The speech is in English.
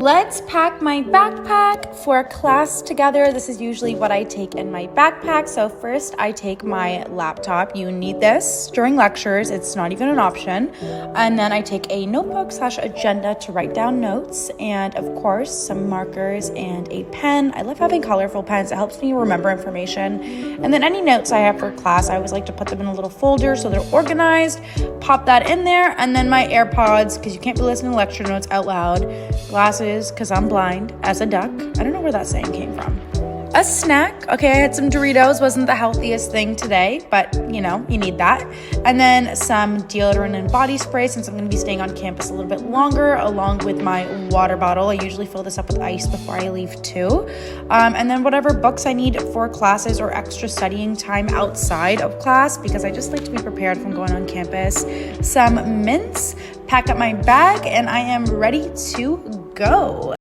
Let's pack my backpack for class together. This is usually what I take in my backpack. So first I take my laptop. You need this during lectures. It's not even an option. And then I take a notebook/agenda to write down notes. And of course, some markers and a pen. I love having colorful pens. It helps me remember information. And then any notes I have for class, I always like to put them in a little folder so they're organized. Pop that in there. And then my AirPods, because you can't be listening to lecture notes out loud. Glasses, because I'm blind as a duck. I don't know where that saying came from. A snack. Okay, I had some Doritos. Wasn't the healthiest thing today, but you know, you need that. And then some deodorant and body spray since I'm going to be staying on campus a little bit longer, along with my water bottle. I usually fill this up with ice before I leave too. And then whatever books I need for classes or extra studying time outside of class, because I just like to be prepared if I'm going on campus. Some mints, pack up my bag, and I am ready to go.